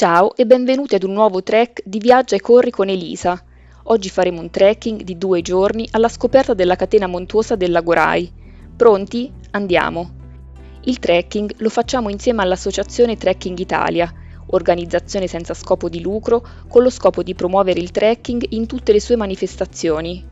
Ciao e benvenuti ad un nuovo trek di Viaggia e Corri con Elisa. Oggi faremo un trekking di 2 giorni alla scoperta della catena montuosa del Lago Rai. Pronti? Andiamo! Il trekking lo facciamo insieme all'Associazione Trekking Italia, organizzazione senza scopo di lucro con lo scopo di promuovere il trekking in tutte le sue manifestazioni.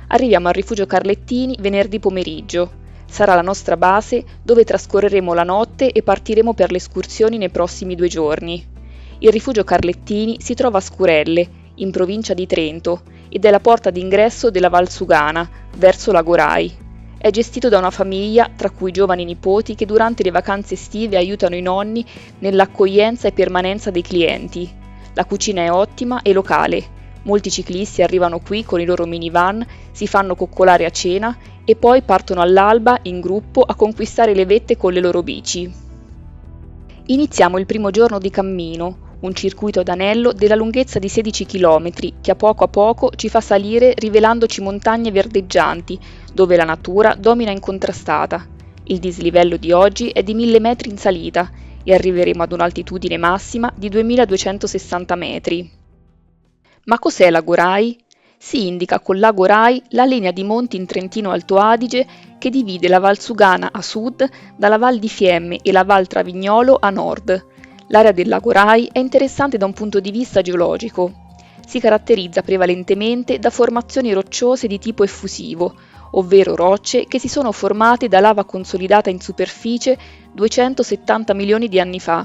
Arriviamo al rifugio Carlettini venerdì pomeriggio. Sarà la nostra base dove trascorreremo la notte e partiremo per le escursioni nei prossimi 2 giorni. Il rifugio Carlettini si trova a Scurelle, in provincia di Trento, ed è la porta d'ingresso della Val Sugana, verso Lago Rai. È gestito da una famiglia, tra cui giovani nipoti, che durante le vacanze estive aiutano i nonni nell'accoglienza e permanenza dei clienti. La cucina è ottima e locale. Molti ciclisti arrivano qui con i loro minivan, si fanno coccolare a cena e poi partono all'alba in gruppo a conquistare le vette con le loro bici. Iniziamo il primo giorno di cammino, un circuito ad anello della lunghezza di 16 km che a poco ci fa salire rivelandoci montagne verdeggianti, dove la natura domina incontrastata. Il dislivello di oggi è di 1000 metri in salita e arriveremo ad un'altitudine massima di 2260 metri. Ma cos'è Lago Rai? Si indica con Lago Rai la linea di monti in Trentino Alto Adige che divide la Val Sugana a sud dalla Val di Fiemme e la Val Travignolo a nord. L'area del Lago Rai è interessante da un punto di vista geologico. Si caratterizza prevalentemente da formazioni rocciose di tipo effusivo, ovvero rocce che si sono formate da lava consolidata in superficie 270 milioni di anni fa.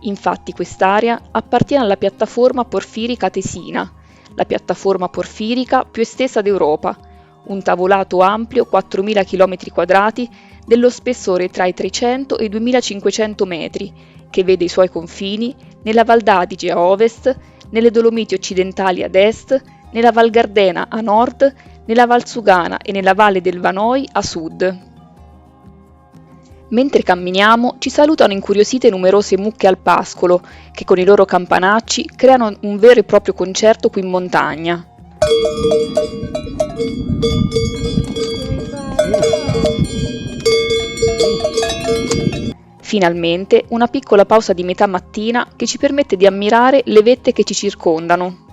Infatti quest'area appartiene alla piattaforma porfirica tesina, la piattaforma porfirica più estesa d'Europa, un tavolato ampio 4.000 km² dello spessore tra i 300 e i 2.500 metri, che vede i suoi confini nella Val d'Adige a ovest, nelle Dolomiti occidentali ad est, nella Val Gardena a nord, nella Val Sugana e nella Valle del Vanoi a sud. Mentre camminiamo ci salutano incuriosite numerose mucche al pascolo che con i loro campanacci creano un vero e proprio concerto qui in montagna. Finalmente una piccola pausa di metà mattina che ci permette di ammirare le vette che ci circondano.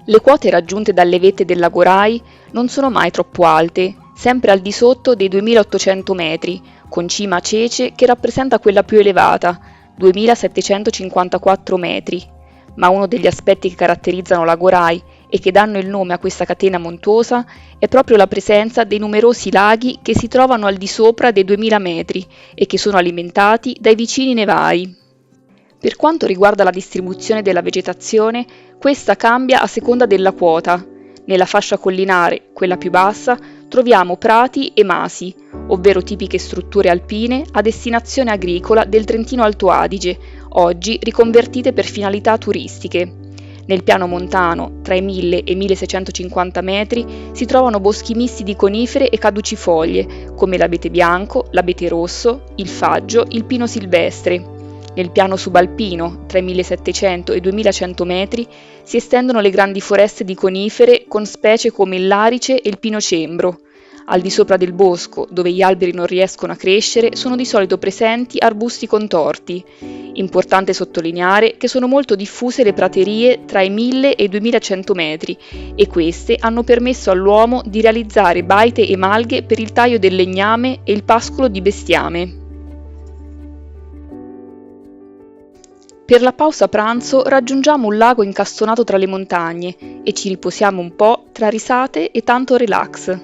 Le quote raggiunte dalle vette del Lago Rai non sono mai troppo alte, sempre al di sotto dei 2800 metri, con cima a Cece che rappresenta quella più elevata, 2754 metri. Ma uno degli aspetti che caratterizzano Lago Rai e che danno il nome a questa catena montuosa è proprio la presenza dei numerosi laghi che si trovano al di sopra dei 2000 metri e che sono alimentati dai vicini nevai. Per quanto riguarda la distribuzione della vegetazione, questa cambia a seconda della quota. Nella fascia collinare, quella più bassa, troviamo prati e masi, ovvero tipiche strutture alpine a destinazione agricola del Trentino Alto Adige, oggi riconvertite per finalità turistiche. Nel piano montano, tra i 1000 e i 1650 metri, si trovano boschi misti di conifere e caducifoglie, come l'abete bianco, l'abete rosso, il faggio, il pino silvestre. Nel piano subalpino, tra i 1700 e i 2100 metri, si estendono le grandi foreste di conifere con specie come il larice e il pino cembro. Al di sopra del bosco, dove gli alberi non riescono a crescere, sono di solito presenti arbusti contorti. Importante sottolineare che sono molto diffuse le praterie tra i 1000 e i 2100 metri e queste hanno permesso all'uomo di realizzare baite e malghe per il taglio del legname e il pascolo di bestiame. Per la pausa pranzo raggiungiamo un lago incastonato tra le montagne e ci riposiamo un po' tra risate e tanto relax.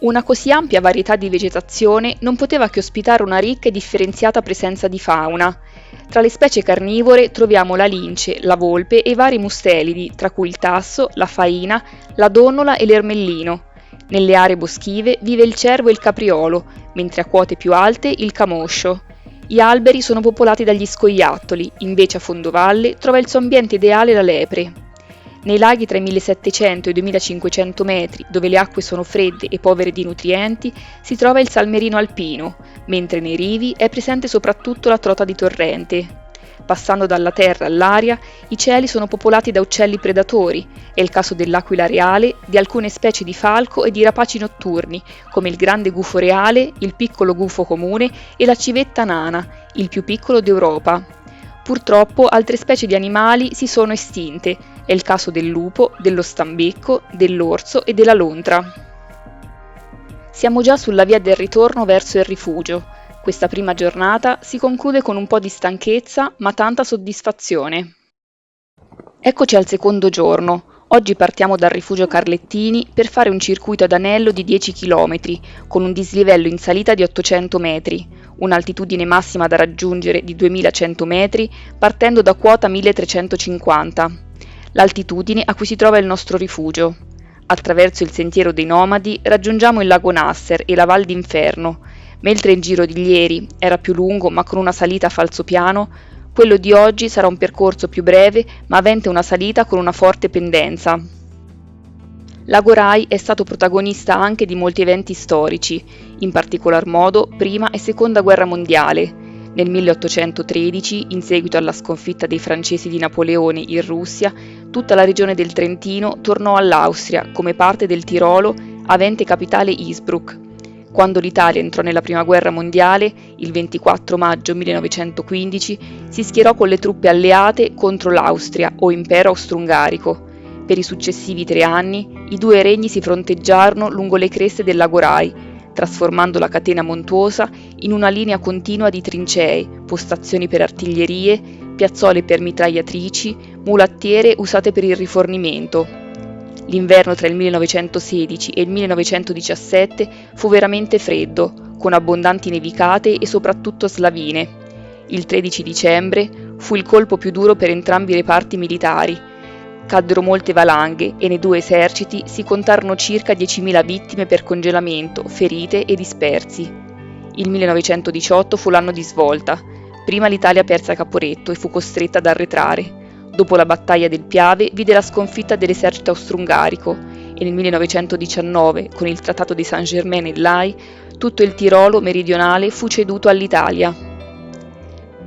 Una così ampia varietà di vegetazione non poteva che ospitare una ricca e differenziata presenza di fauna. Tra le specie carnivore troviamo la lince, la volpe e i vari mustelidi, tra cui il tasso, la faina, la donnola e l'ermellino. Nelle aree boschive vive il cervo e il capriolo, mentre a quote più alte il camoscio. Gli alberi sono popolati dagli scoiattoli, invece a fondovalle trova il suo ambiente ideale la lepre. Nei laghi tra i 1700 e i 2500 metri, dove le acque sono fredde e povere di nutrienti, si trova il salmerino alpino, mentre nei rivi è presente soprattutto la trota di torrente. passando dalla terra all'aria, i cieli sono popolati da uccelli predatori, è il caso dell'aquila reale, di alcune specie di falco e di rapaci notturni, come il grande gufo reale, il piccolo gufo comune e la civetta nana, il più piccolo d'Europa. Purtroppo altre specie di animali si sono estinte, è il caso del lupo, dello stambecco, dell'orso e della lontra. Siamo già sulla via del ritorno verso il rifugio. Questa prima giornata si conclude con un po' di stanchezza, ma tanta soddisfazione. Eccoci al secondo giorno. Oggi partiamo dal rifugio Carlettini per fare un circuito ad anello di 10 km, con un dislivello in salita di 800 metri, un'altitudine massima da raggiungere di 2100 metri, partendo da quota 1350, l'altitudine a cui si trova il nostro rifugio. Attraverso il sentiero dei nomadi raggiungiamo il lago Nasser e la Val d'Inferno. Mentre il giro di ieri era più lungo ma con una salita a falsopiano, quello di oggi sarà un percorso più breve ma avente una salita con una forte pendenza. Lago Rai è stato protagonista anche di molti eventi storici, in particolar modo Prima e Seconda Guerra Mondiale. Nel 1813, in seguito alla sconfitta dei francesi di Napoleone in Russia, tutta la regione del Trentino tornò all'Austria come parte del Tirolo, avente capitale Innsbruck. Quando l'Italia entrò nella Prima Guerra Mondiale, il 24 maggio 1915, si schierò con le truppe alleate contro l'Austria o Impero Austro-Ungarico. Per i successivi 3 anni, i due regni si fronteggiarono lungo le creste del lago Rai, trasformando la catena montuosa in una linea continua di trincee, postazioni per artiglierie, piazzole per mitragliatrici, mulattiere usate per il rifornimento. L'inverno tra il 1916 e il 1917 fu veramente freddo, con abbondanti nevicate e soprattutto slavine. Il 13 dicembre fu il colpo più duro per entrambi i reparti militari. Caddero molte valanghe e nei due eserciti si contarono circa 10.000 vittime per congelamento, ferite e dispersi. Il 1918 fu l'anno di svolta. Prima l'Italia perse a Caporetto e fu costretta ad arretrare. Dopo la battaglia del Piave vide la sconfitta dell'esercito austro-ungarico e nel 1919, con il Trattato di Saint-Germain-en-Laye, tutto il Tirolo meridionale fu ceduto all'Italia.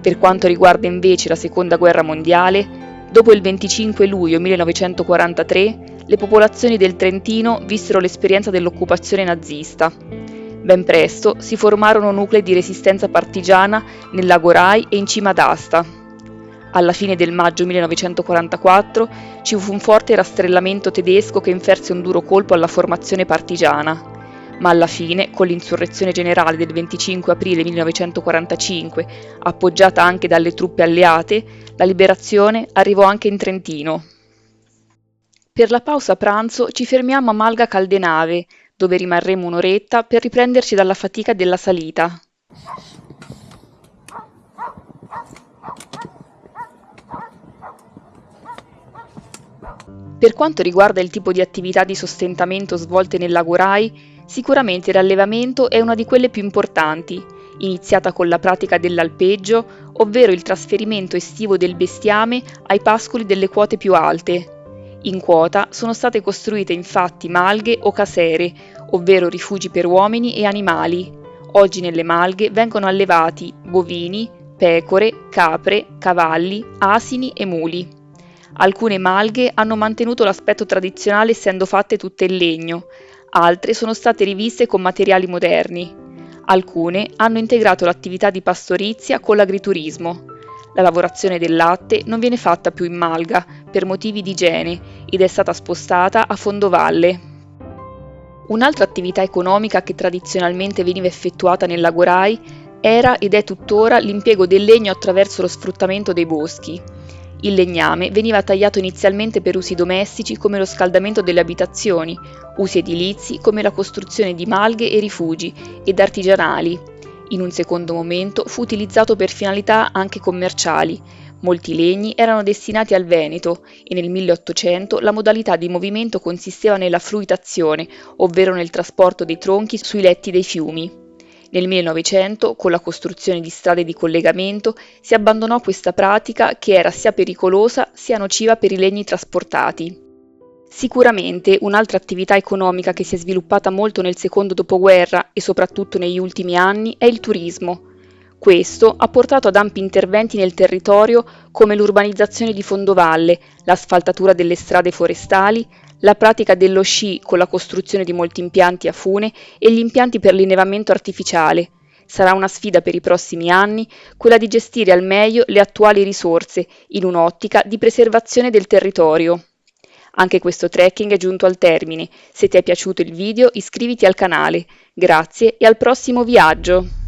Per quanto riguarda invece la Seconda Guerra Mondiale, dopo il 25 luglio 1943, le popolazioni del Trentino vissero l'esperienza dell'occupazione nazista. Ben presto si formarono nuclei di resistenza partigiana nel lago Rai e in cima ad Asta. Alla fine del maggio 1944 ci fu un forte rastrellamento tedesco che inferse un duro colpo alla formazione partigiana. Ma alla fine, con l'insurrezione generale del 25 aprile 1945, appoggiata anche dalle truppe alleate, la liberazione arrivò anche in Trentino. Per la pausa pranzo ci fermiamo a Malga Caldenave, dove rimarremo un'oretta per riprenderci dalla fatica della salita. Per quanto riguarda il tipo di attività di sostentamento svolte nel lago Rai, sicuramente il rallevamento è una di quelle più importanti, iniziata con la pratica dell'alpeggio, ovvero il trasferimento estivo del bestiame ai pascoli delle quote più alte. In quota sono state costruite infatti malghe o casere, ovvero rifugi per uomini e animali. Oggi nelle malghe vengono allevati bovini, pecore, capre, cavalli, asini e muli. Alcune malghe hanno mantenuto l'aspetto tradizionale essendo fatte tutte in legno, altre sono state riviste con materiali moderni. Alcune hanno integrato l'attività di pastorizia con l'agriturismo. La lavorazione del latte non viene fatta più in malga per motivi di igiene ed è stata spostata a fondovalle. Un'altra attività economica che tradizionalmente veniva effettuata nel lago Rai era ed è tuttora l'impiego del legno attraverso lo sfruttamento dei boschi. Il legname veniva tagliato inizialmente per usi domestici come lo scaldamento delle abitazioni, usi edilizi come la costruzione di malghe e rifugi, ed artigianali. In un secondo momento fu utilizzato per finalità anche commerciali. Molti legni erano destinati al Veneto e nel 1800 la modalità di movimento consisteva nella fruitazione, ovvero nel trasporto dei tronchi sui letti dei fiumi. Nel 1900, con la costruzione di strade di collegamento, si abbandonò questa pratica che era sia pericolosa sia nociva per i legni trasportati. Sicuramente un'altra attività economica che si è sviluppata molto nel secondo dopoguerra e soprattutto negli ultimi anni è il turismo. Questo ha portato ad ampi interventi nel territorio come l'urbanizzazione di fondovalle, l'asfaltatura delle strade forestali, la pratica dello sci con la costruzione di molti impianti a fune e gli impianti per l'innevamento artificiale. Sarà una sfida per i prossimi anni quella di gestire al meglio le attuali risorse in un'ottica di preservazione del territorio. Anche questo trekking è giunto al termine. Se ti è piaciuto il video iscriviti al canale. Grazie e al prossimo viaggio!